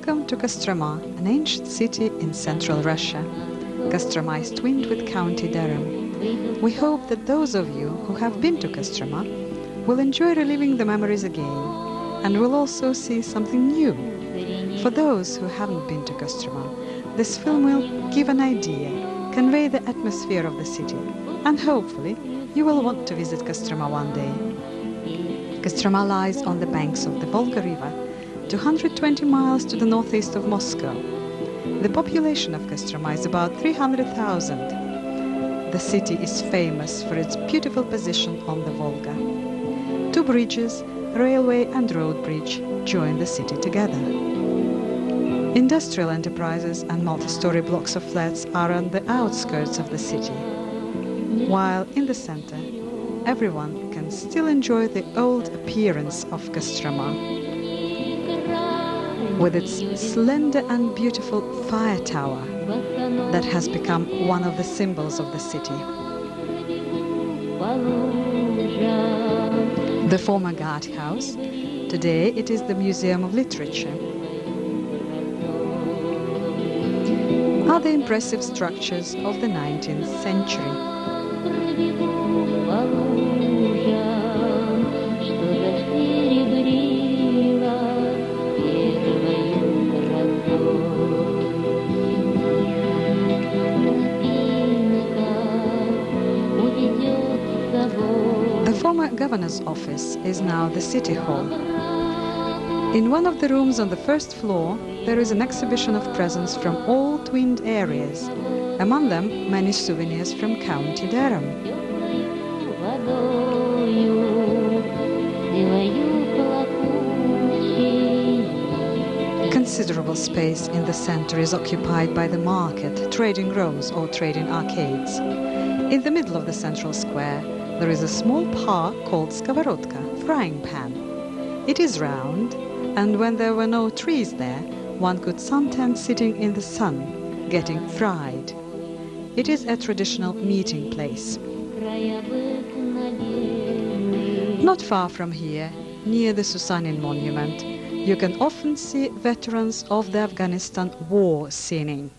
Welcome to Kostroma, an ancient city in central Russia. Kostroma is twinned with County Durham. We hope that those of you who have been to Kostroma will enjoy reliving the memories again and will also see something new. For those who haven't been to Kostroma, this film will give an idea, convey the atmosphere of the city, and hopefully you will want to visit Kostroma one day. Kostroma lies on the banks of the Volga River, 220 miles to the northeast of Moscow. The population of Kostroma is about 300,000. The city is famous for its beautiful position on the Volga. Two bridges, railway and road bridge, join the city together. Industrial enterprises and multi-story blocks of flats are on the outskirts of the city, while in the center, everyone can still enjoy the old appearance of Kostroma, with its slender and beautiful fire tower that has become one of the symbols of the city. The former guardhouse, today it is the Museum of Literature. Are the impressive structures of the 19th century. The former governor's office is now the City Hall. In one of the rooms on the first floor, there is an exhibition of presents from all twinned areas, among them many souvenirs from County Durham. Considerable space in the center is occupied by the market, trading rows or trading arcades. In the middle of the central square, there is a small park called Skоворodka, frying pan. It is round, and when there were no trees there, one could suntan sitting in the sun, getting fried. It is a traditional meeting place. Not far from here, near the Susanin monument, you can often see veterans of the Afghanistan war singing.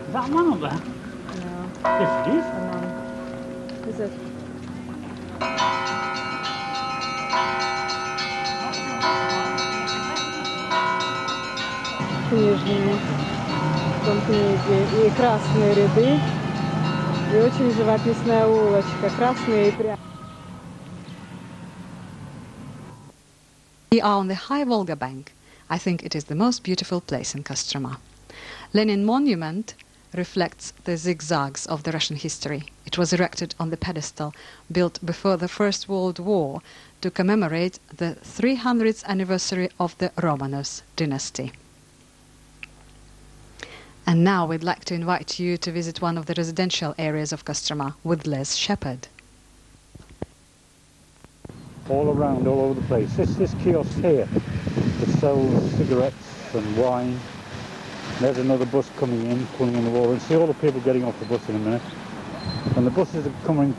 Is that a man up there? No. Yes, it is. Is it? Книжными, в том книге, и красные ряды, и очень живописная улочка, красные и прямые. We are on the high Volga bank. I think it is the most beautiful place in Kostroma. Lenin Monument reflects the zigzags of the Russian history. It was erected on the pedestal built before the First World War to commemorate the 300th anniversary of the Romanov dynasty. And now we'd like to invite you to visit one of the residential areas of Kostroma with Les Shepherd. All around, all over the place. This kiosk here that sells cigarettes and wine. There's another bus coming in the wall. And see all the people getting off the bus in a minute. And the buses are coming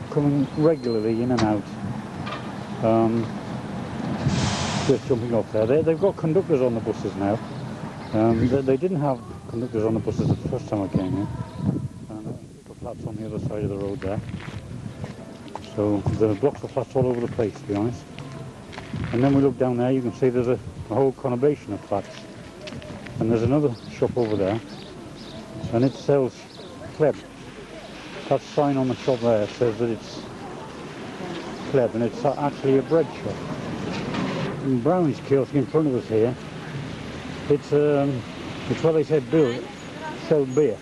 regularly in and out. Just jumping off there. They've got conductors on the buses now. They didn't have conductors on the buses the first time I came in. And the flats on the other side of the road there. So the blocks of flats all over the place, to be honest. And then we look down there, you can see there's a whole conurbation of flats. And there's another shop over there, and it sells chleb. That sign on the shop there says that it's chleb, and it's actually a bread shop. And Brownie's kiosk in front of us here, it's where they said sell beer.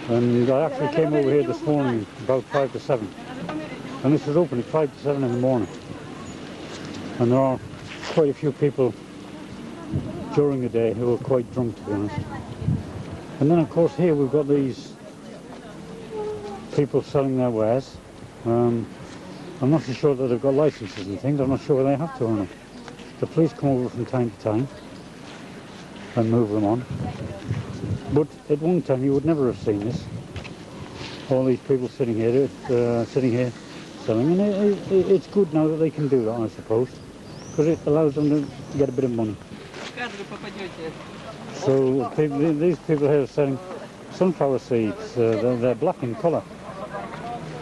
And I actually came over here this morning about 5 to 7. And this is open at 5 to 7 in the morning. And there are quite a few people during the day who were quite drunk, to be honest. And then of course here we've got these people selling their wares. I'm not so sure that they've got licenses and things. I'm not sure whether they have to or not. The police come over from time to time and move them on. But at one time you would never have seen this. All these people sitting here selling, and it's good now that they can do that, I suppose, because it allows them to get a bit of money. So these people here are selling sunflower seeds. They're black in colour,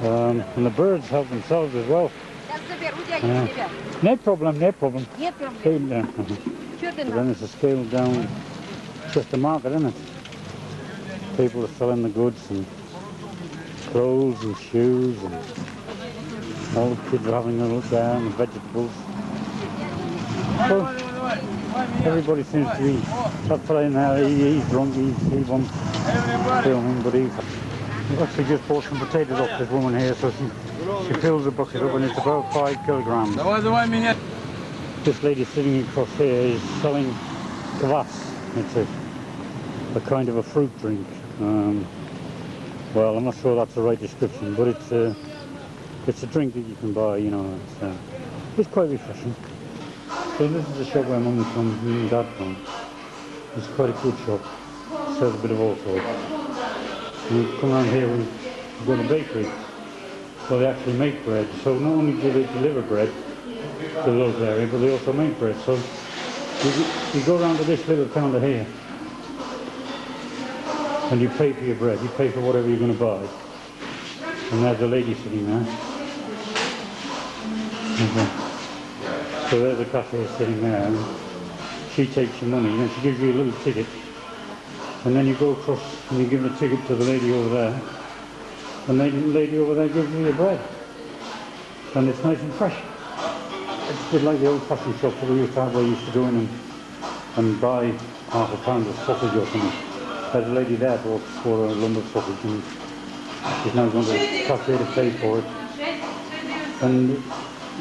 and the birds help themselves as well. No problem, no problem. Then it's a scaled down, just a market, isn't it? People are selling the goods and clothes and shoes, and all the kids are having a look there, and the vegetables. So everybody seems to be, that fella in there, he's drunk, he wants filming, but he's actually just bought some potatoes off this woman here, so she fills the bucket up and it's about 5 kilograms. This lady sitting across here is selling kvass. It's a kind of a fruit drink. Well, I'm not sure that's the right description, but it's a drink that you can buy, you know. It's quite refreshing. So this is the shop where Mum comes and Dad from. It's quite a good shop. It sells a bit of all sorts. We come around here, we go to the bakery. Well, they actually make bread. So not only do they deliver bread to the local area, but they also make bread. So you go around to this little counter here, and you pay for your bread. You pay for whatever you're going to buy. And there's a lady sitting there. So there's a cashier sitting there, and she takes your money, and then she gives you a little ticket, and then you go across and you give the ticket to the lady over there, and the lady over there gives you your bread, and it's nice and fresh. It's a bit like the old-fashioned shop that we used to have, where you used to go in and buy half a pound of sausage or something. There's a lady there bought for a lump of sausage, and she's now going to the cashier to pay for it. And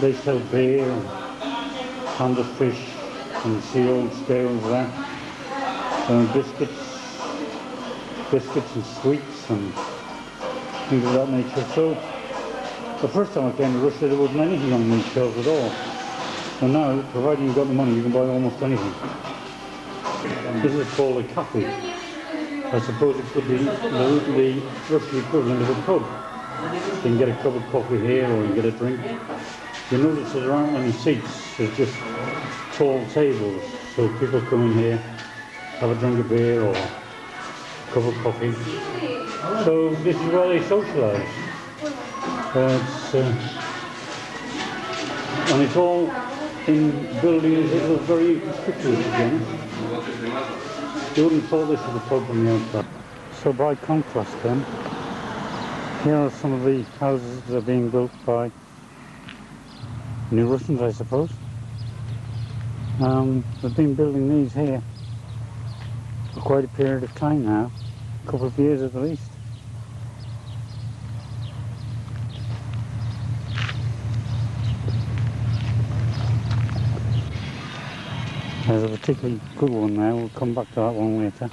they sell beer and hand of fish and see old scales there, and biscuits and sweets and things of that nature. So the first time I came to Russia there wasn't anything on these shelves at all, and now, providing you've got the money, you can buy almost anything. This is called a cafe. I suppose it could be the Russian equivalent of a pub. You can get a cup of coffee here, or you get a drink. You notice there aren't any seats, there's just tall tables, so people come in here, have a drink of beer or a cup of coffee. So this is where they socialise. And it's all in buildings that look very conspicuous, to be honest. You wouldn't thought this was a pub from the outside. So by contrast then, here are some of the houses that are being built by New Russians, I suppose. They've been building these here for quite a period of time now, a couple of years at least. There's a particularly good one there, we'll come back to that one later.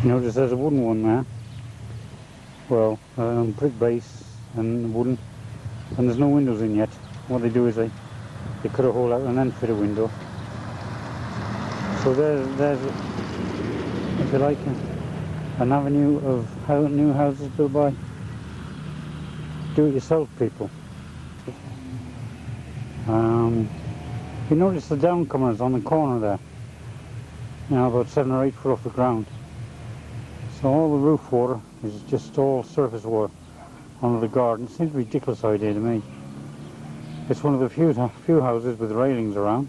Notice there's a wooden one there. Well, brick base and wooden, and there's no windows in yet. What they do is they cut a hole out and then fit a window. So there's if you like, an avenue of new houses built by do-it-yourself people. You notice the downcomers on the corner there, now about 7 or 8 foot off the ground. So all the roof water is just all surface water under the garden. It seems a ridiculous idea to me. It's one of the few houses with railings around.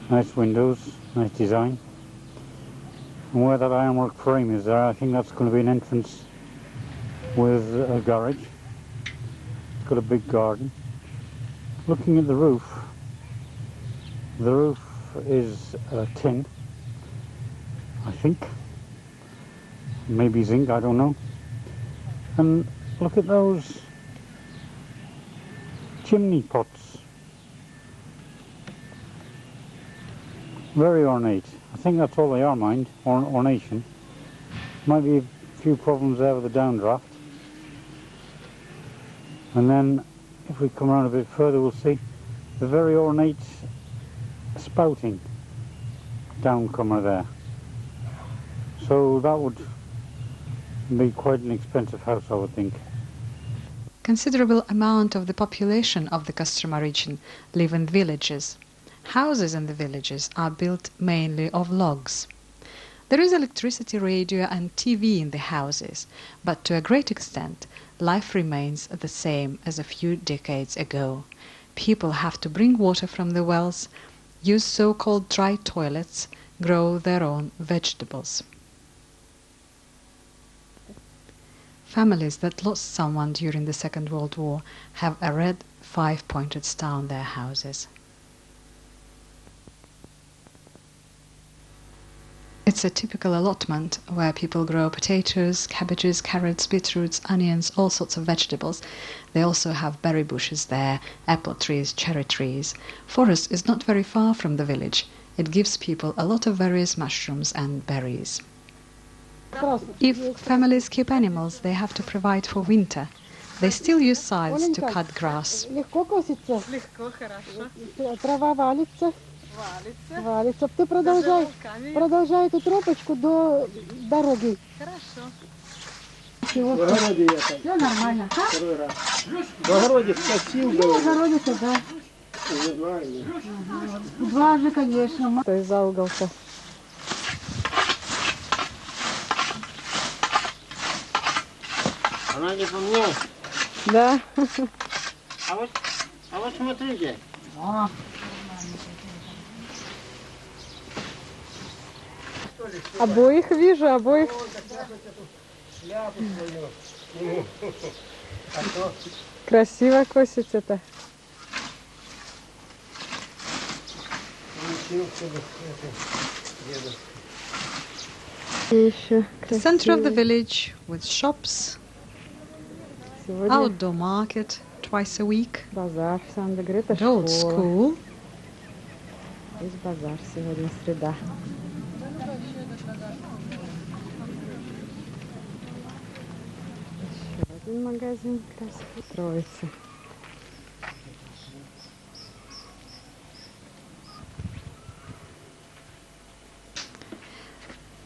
Nice windows, nice design. And where that ironwork frame is there, I think that's going to be an entrance with a garage. It's got a big garden. Looking at the roof is tin, I think. Maybe zinc, I don't know. And look at those chimney pots. Very ornate. I think that's all they are, mind, ornation. Might be a few problems there with the downdraft. And then, if we come around a bit further, we'll see the very ornate spouting downcomer there. So that would be quite an expensive house, I would think. Considerable amount of the population of the Kostroma region live in villages. Houses in the villages are built mainly of logs. There is electricity, radio and TV in the houses, but to a great extent life remains the same as a few decades ago. People have to bring water from the wells, use so-called dry toilets, grow their own vegetables. Families that lost someone during the Second World War have a red 5-pointed star on their houses. It's a typical allotment where people grow potatoes, cabbages, carrots, beetroots, onions, all sorts of vegetables. They also have berry bushes there, apple trees, cherry trees. Forest is not very far from the village. It gives people a lot of various mushrooms and berries. If families keep animals, they have to provide for winter. They still use scythes to cut grass. Легко косится? Легко, хорошо. Трава валится? Валится. Ты продолжай эту тропочку до дороги. Хорошо. В огороде я там. Все нормально. Второй раз. В огороде скосил. Ну, в огороде-то, да. Дважды, конечно. То есть за угол-то. Она не поменялась? Да. А вот смотрите. Обоих вижу, обоих. Красиво косить-то. The center of the village with shops, outdoor market twice a week, Базар, сам говорит, the old school, Здесь базар сегодня, среда. Еще один магазин красивый строится.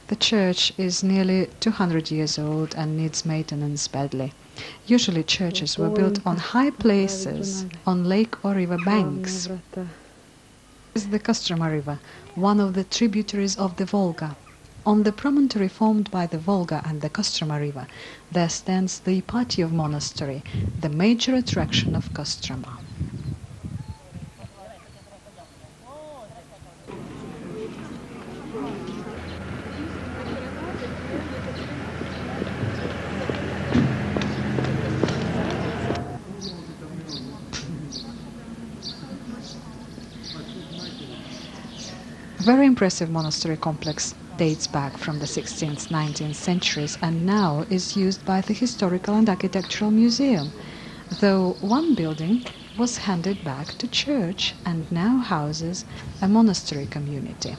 The church is nearly 200 years old and needs maintenance badly. Usually churches were built on high places, on lake or river banks. This is the Kostroma River, one of the tributaries of the Volga. On the promontory formed by the Volga and the Kostroma River, there stands the Ipatiev monastery, the major attraction of Kostroma. A very impressive monastery complex dates back from the 16th, 19th centuries and now is used by the Historical and Architectural Museum, though one building was handed back to church and now houses a monastery community.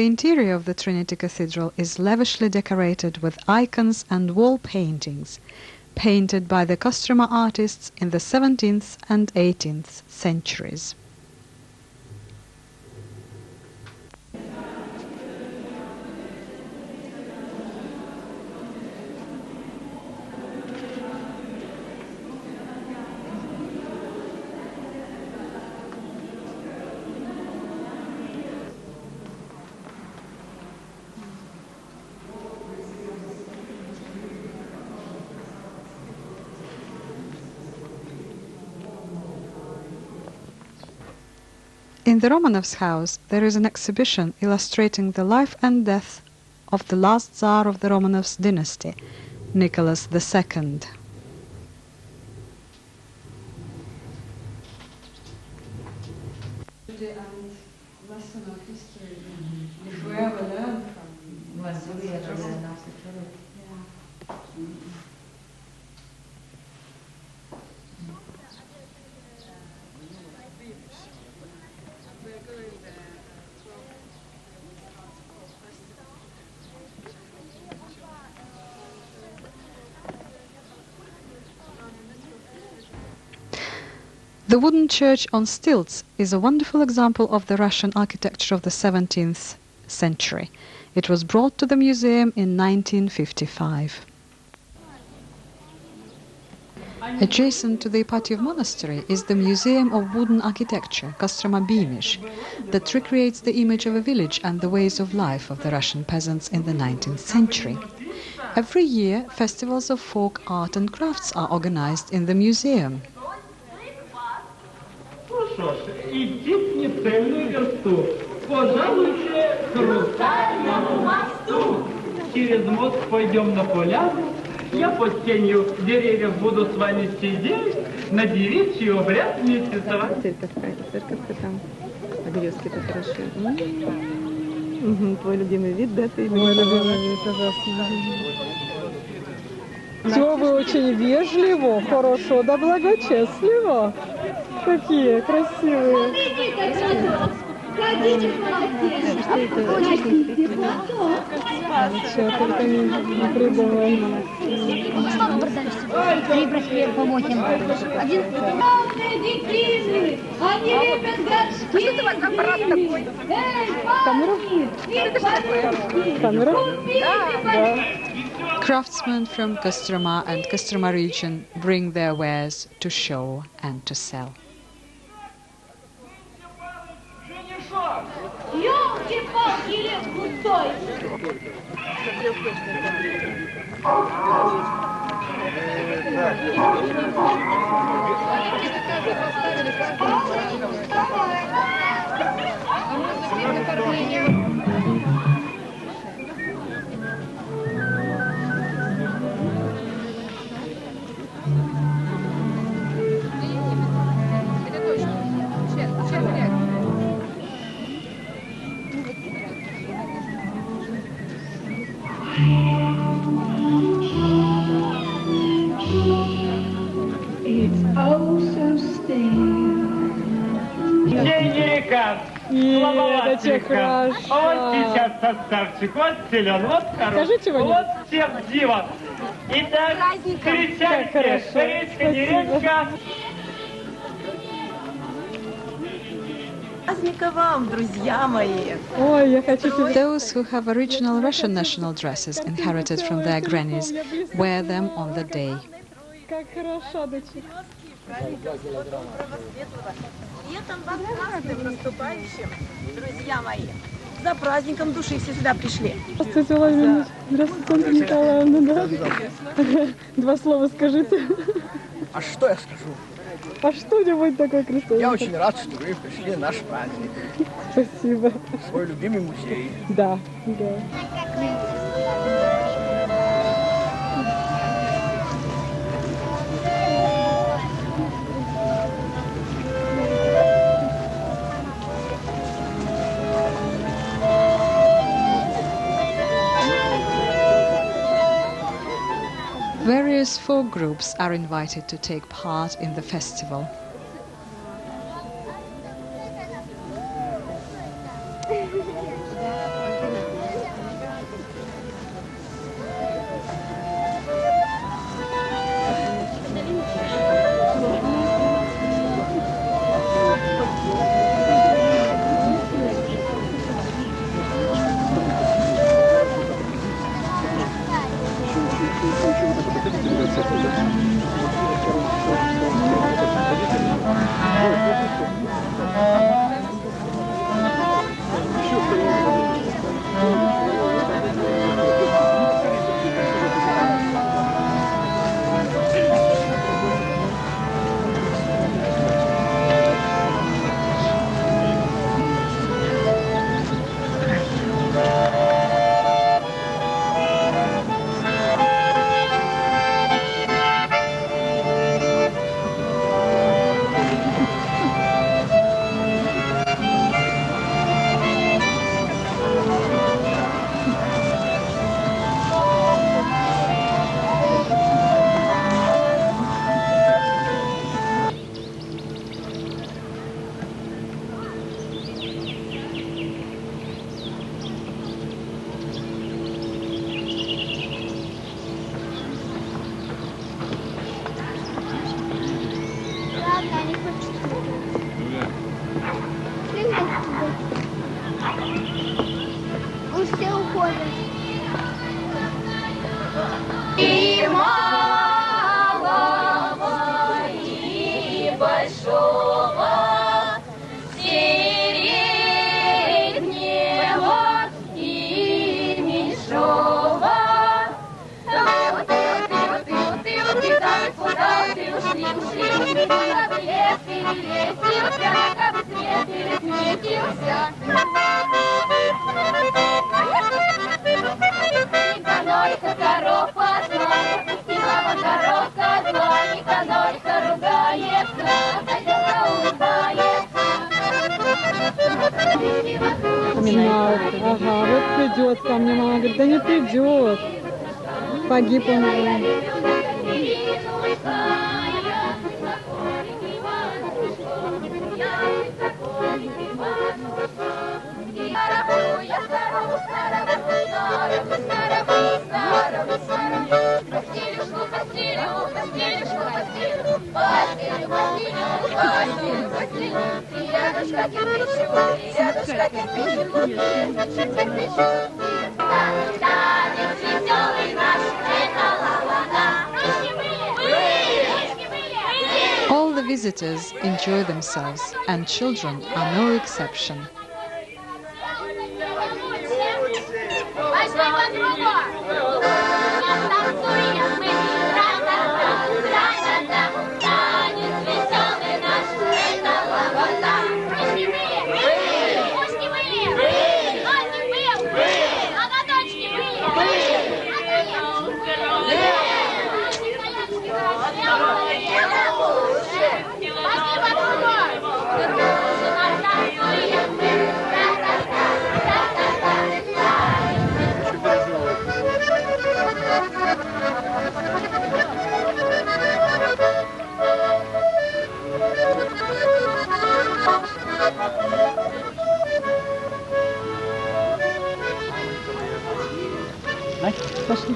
interior of the Trinity Cathedral is lavishly decorated with icons and wall paintings, painted by the Kostroma artists in the 17th and 18th centuries. In the Romanovs' house there is an exhibition illustrating the life and death of the last Tsar of the Romanovs dynasty, Nicholas II. The wooden church on stilts is a wonderful example of the Russian architecture of the 17th century. It was brought to the museum in 1955. Adjacent to the Ipatiev monastery is the Museum of Wooden Architecture, Kostroma, that recreates the image of a village and the ways of life of the Russian peasants in the 19th century. Every year, festivals of folk art and crafts are organized in the museum. Что ж, идти в нецельную версту, пожалуйте к хрустальному мосту. Через мост пойдем на поляну, я под тенью деревьев буду с вами сидеть, на девичий обряд вместе с вами. Церковь-то там, а березки-то хорошие. Твой любимый вид, да, ты? Мой любимый вид, ужасно. Все, вы очень вежливо, хорошо, да благочестливо. Какие красивые. Ничего, только не придумай. Камера? Да. Craftsmen from Kostroma and Kostroma region bring their wares to show and to sell. Ёлки-палки, лес густой! Денег, слабоватенько. Вот сейчас составчик, вот силен, вот хороший, вот всех дива. Итак, встречайте, речка, не речка. Праздника вам, друзья мои! Ой, я хочу... Those who have original Russian national dresses inherited from their grannies wear them on the day. Как хорошо, дочек. Летом вам красным наступающим, друзья мои! За праздником души все сюда пришли. Здравствуйте, Владимир. Здравствуйте, Антонина Николаевна. Да? Два слова скажите. А что я скажу? А что-нибудь такое красивое? Я очень рад, что вы пришли на наш праздник. Спасибо. Свой любимый музей. Да, да. Various folk groups are invited to take part in the festival. И малого, и большого, среднего и меньшого. Никанорика коровка зла, пустила коровка зла, Никанорика ругается, хозяйка улыбается. Ага, вот придет ко мне, мама говорит, да не придет. Погиб он уже. All the visitors enjoy themselves, and children are no exception. Пошли.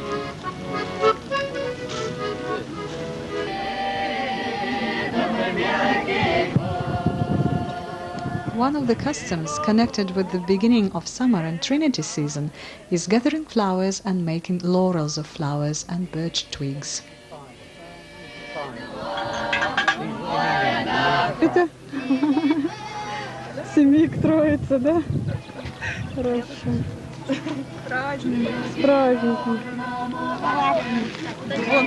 One of the customs connected with the beginning of summer and Trinity season is gathering flowers and making laurels of flowers and birch twigs. Это семейка троица, да? Хорошо. С праздником. Какой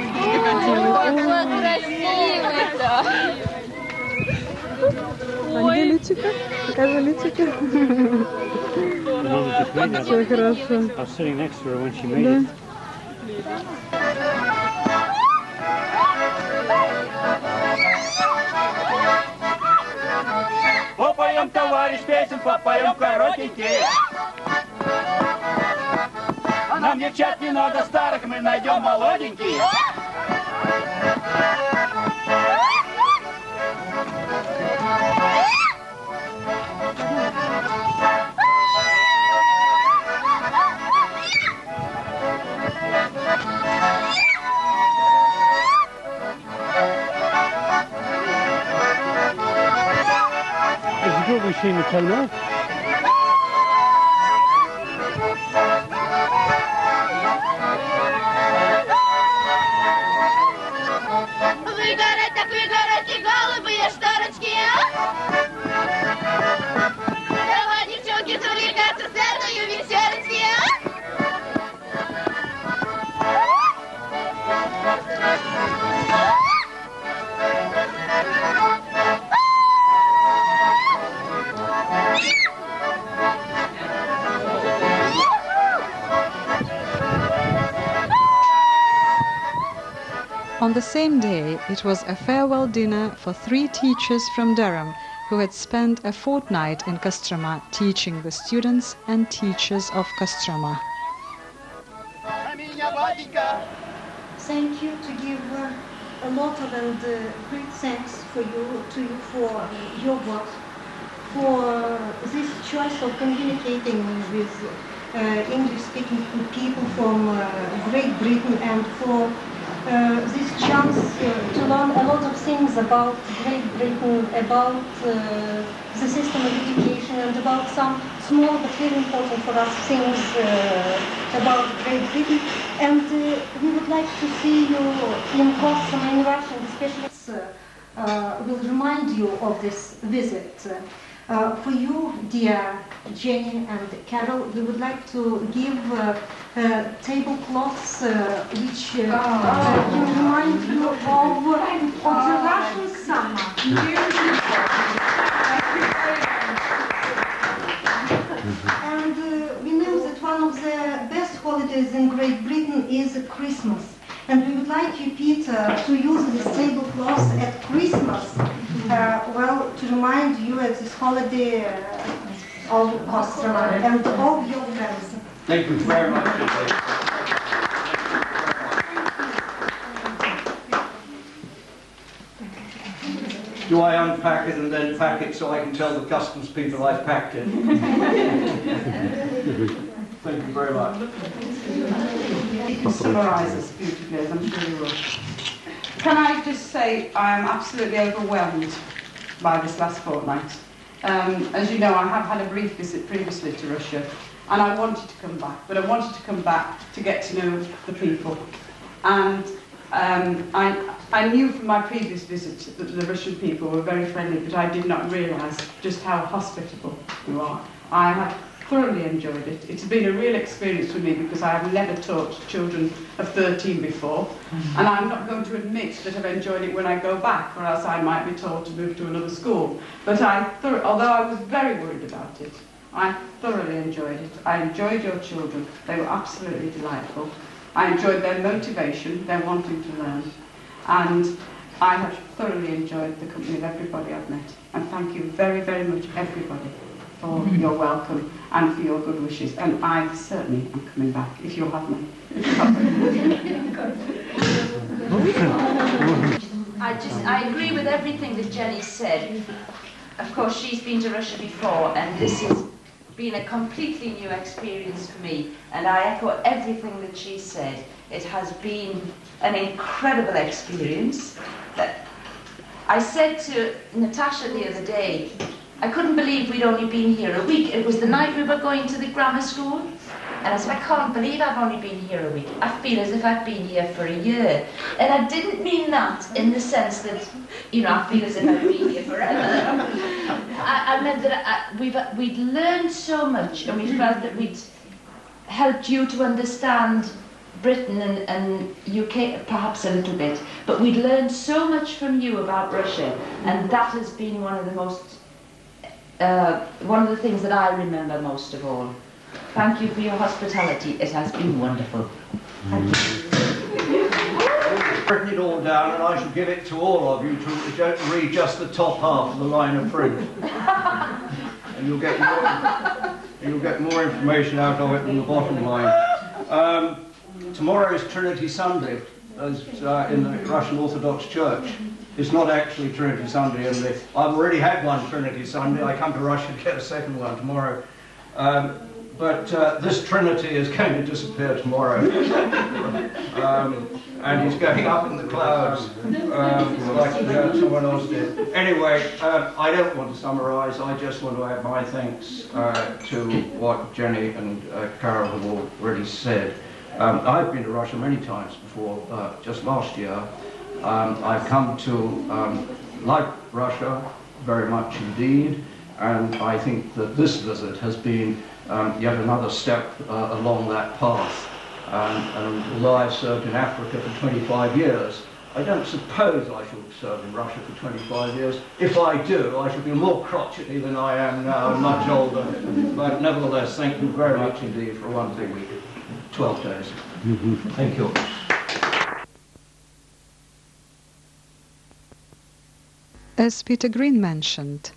красивый-то! А где личико? Покажи личико. Все хорошо. Да. Попоем, товарищ, песен, попоем коротенькие. Нам девчат не надо старых, мы найдем молоденькие. Is it good we've seen the town off? Выгорайте, голубые шторочки! Давай, девчонки, завлекаться с этой веселости! On the same day, it was a farewell dinner for 3 teachers from Durham who had spent a fortnight in Kostroma teaching the students and teachers of Kostroma. Thank you to give a lot of and great thanks for for your work, for this choice of communicating with English-speaking people from Great Britain, and for this chance to learn a lot of things about Great Britain, about the system of education, and about some small but very important for us things about Great Britain. And we would like to see you in Kostroma, in Russia, and especially will remind you of this visit. For you, dear Jenny and Carol, we would like to give tablecloths which can remind you of the Russian summer. And we know that one of the best holidays in Great Britain is Christmas. And we would like you, Peter, to use this tablecloth at Christmas, well, to remind you at this holiday of Kostroma and all your friends. Thank you very much. Do I unpack it and then pack it so I can tell the customs people I've packed it? Thank you very much. It summarises beautifully, as I'm sure you will. Can I just say I am absolutely overwhelmed by this last fortnight. As you know, I have had a brief visit previously to Russia, and I wanted to come back, but I wanted to come back to get to know the people. And I knew from my previous visit that the Russian people were very friendly, but I did not realise just how hospitable you are. I have thoroughly enjoyed it. It's been a real experience for me because I have never taught children of 13 before, and I'm not going to admit that I've enjoyed it when I go back, or else I might be told to move to another school. But although I was very worried about it, I thoroughly enjoyed it. I enjoyed your children. They were absolutely delightful. I enjoyed their motivation, their wanting to learn, and I have thoroughly enjoyed the company of everybody I've met. And thank you very, very much, everybody, for your welcome and for your good wishes. And I certainly am coming back, if you'll have me. I agree with everything that Jenny said. Of course, she's been to Russia before, and this has been a completely new experience for me, and I echo everything that she said. It has been an incredible experience. I said to Natasha the other day, I couldn't believe we'd only been here a week. It was the night we were going to the grammar school, and I said, I can't believe I've only been here a week. I feel as if I've been here for a year. And I didn't mean that in the sense that, you know, I feel as if I've been here forever. I meant that we'd learned so much, and we felt that we'd helped you to understand Britain and UK perhaps a little bit, but we'd learned so much from you about Russia, and that has been one of the most, one of the things that I remember most of all. Thank you for your hospitality. It has been wonderful. Thank you. I've written it all down, and I shall give it to all of you to read just the top half of the line of print. And you'll get more information out of it than the bottom line. Tomorrow is Trinity Sunday, as in the Russian Orthodox Church. It's not actually Trinity Sunday, and I've already had one Trinity Sunday. I come to Russia to get a second one tomorrow. But this Trinity is going to disappear tomorrow. And he's going up in the clouds, like someone else did. Anyway, I don't want to summarise. I just want to add my thanks to what Jenny and Carol have already said. I've been to Russia many times before, just last year. I've come to like Russia very much indeed, and I think that this visit has been yet another step along that path. And although I've served in Africa for 25 years, I don't suppose I shall serve in Russia for 25 years. If I do, I shall be more crotchety than I am now, and much older. But nevertheless, thank you very much indeed for a wonderful week. 12 days. Thank you. As Peter Green mentioned,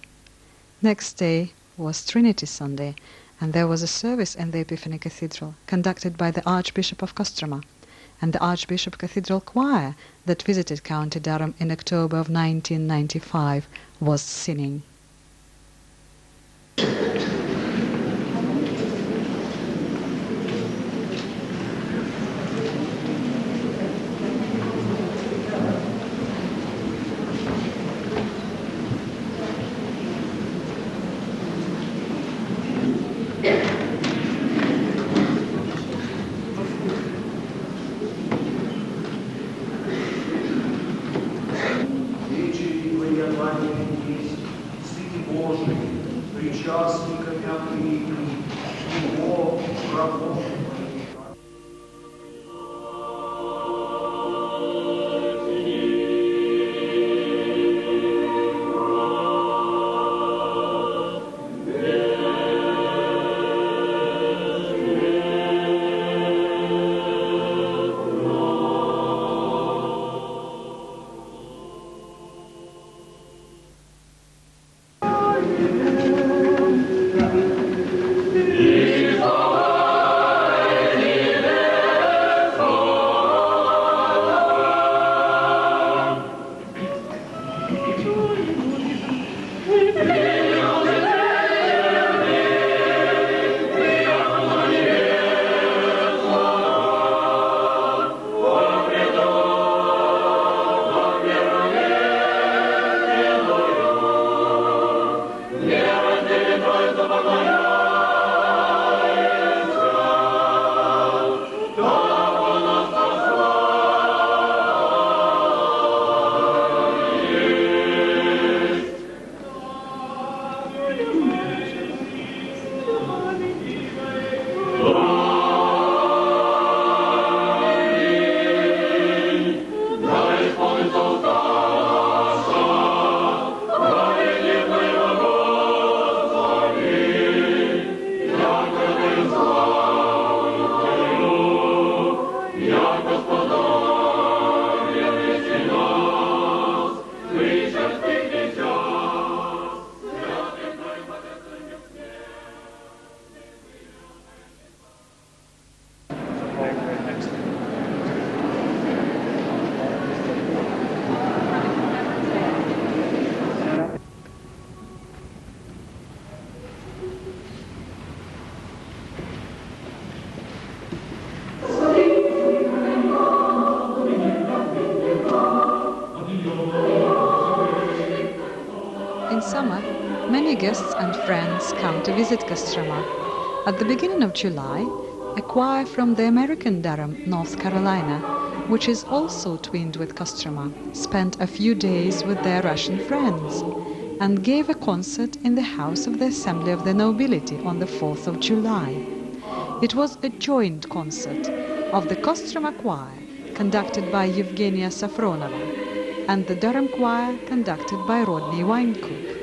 next day was Trinity Sunday, and there was a service in the Epiphany Cathedral conducted by the Archbishop of Kostroma and the Archbishop Cathedral Choir that visited County Durham in October of 1995 was singing. Many guests and friends come to visit Kostroma. At the beginning of July, a choir from the American Durham, North Carolina, which is also twinned with Kostroma, spent a few days with their Russian friends and gave a concert in the House of the Assembly of the Nobility on the 4th of July. It was a joint concert of the Kostroma choir, conducted by Evgenia Safronova, and the Durham choir, conducted by Rodney Weinkup.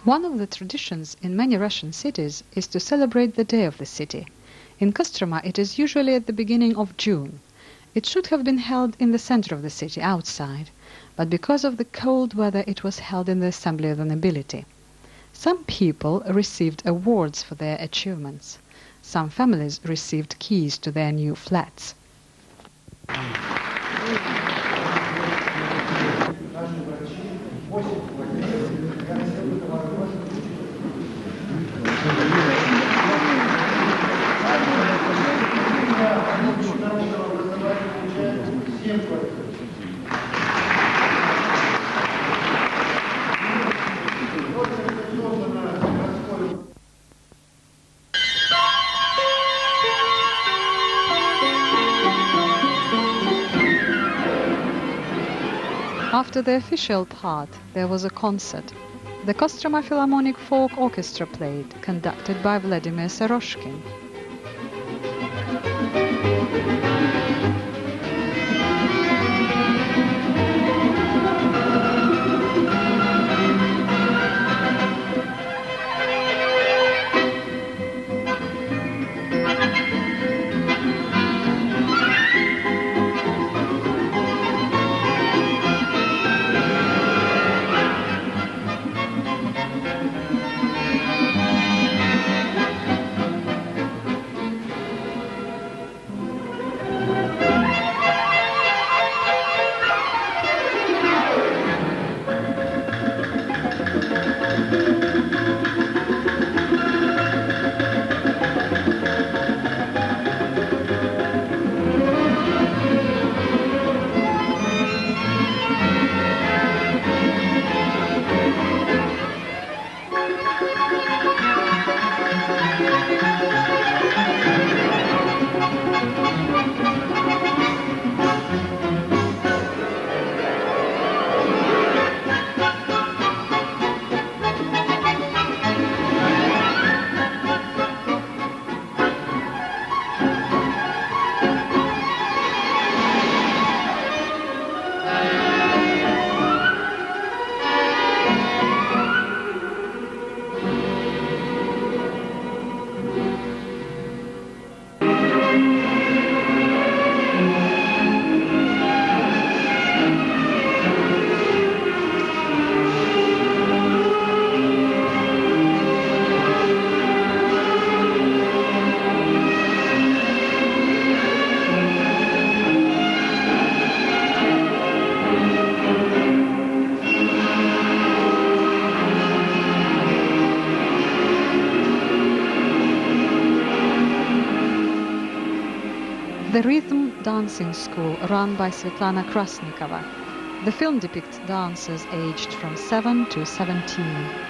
One of the traditions in many Russian cities is to celebrate the day of the city. In Kostroma it is usually at the beginning of June. It should have been held in the center of the city, outside, but because of the cold weather it was held in the Assembly of the Nobility. Some people received awards for their achievements. Some families received keys to their new flats. After the official part, there was a concert. The Kostroma Philharmonic Folk Orchestra played, conducted by Vladimir Saroshkin. The Rhythm Dancing School, run by Svetlana Krasnikova. The film depicts dancers aged from 7 to 17.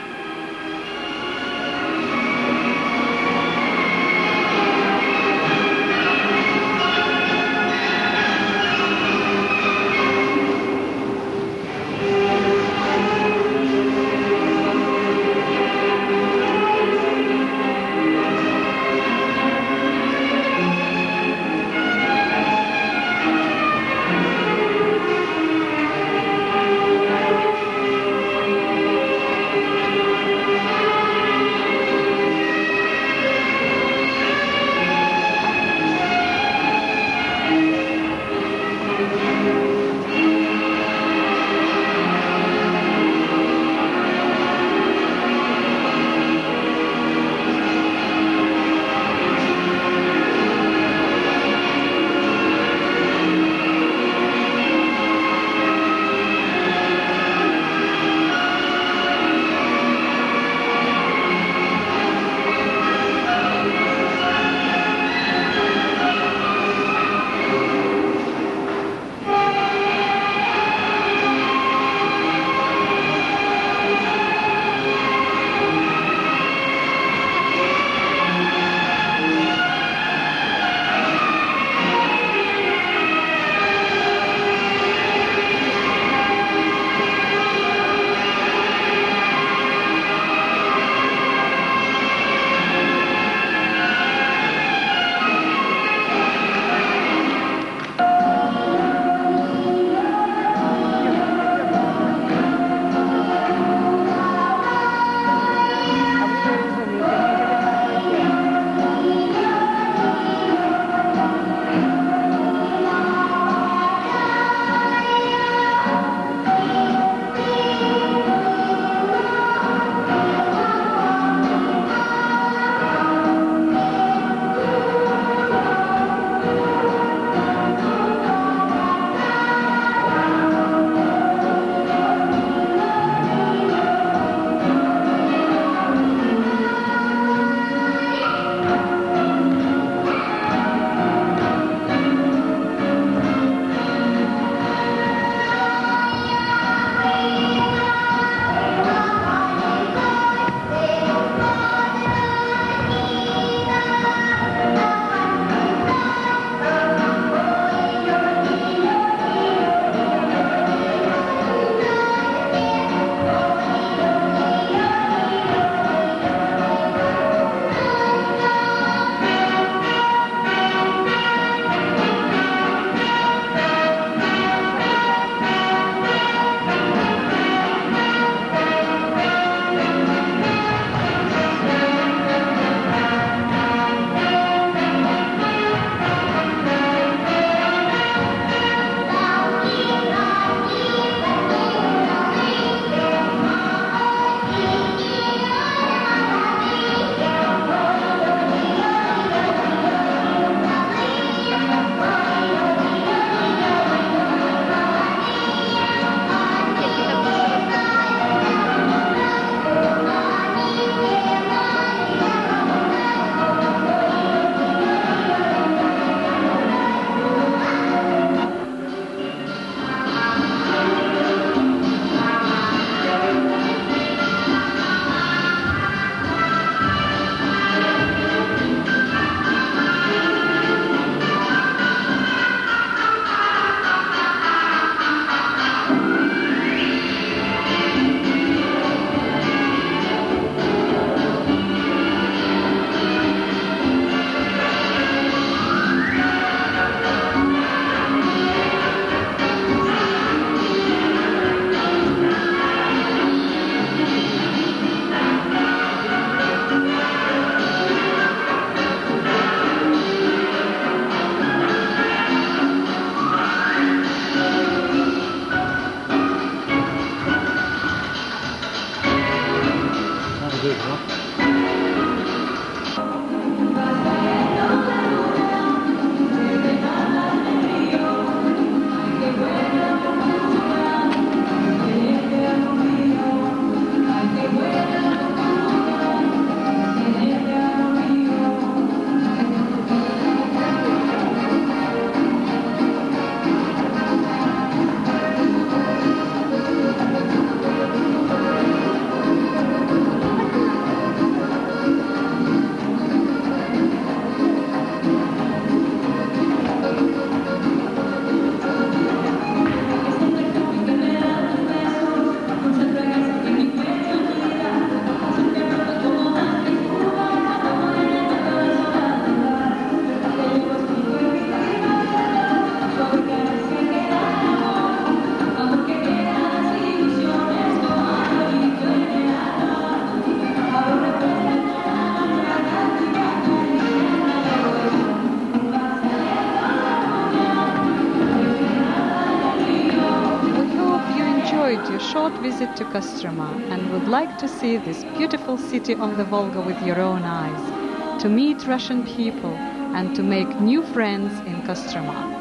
visit to Kostroma and would like to see this beautiful city on the Volga with your own eyes, to meet Russian people and to make new friends in Kostroma.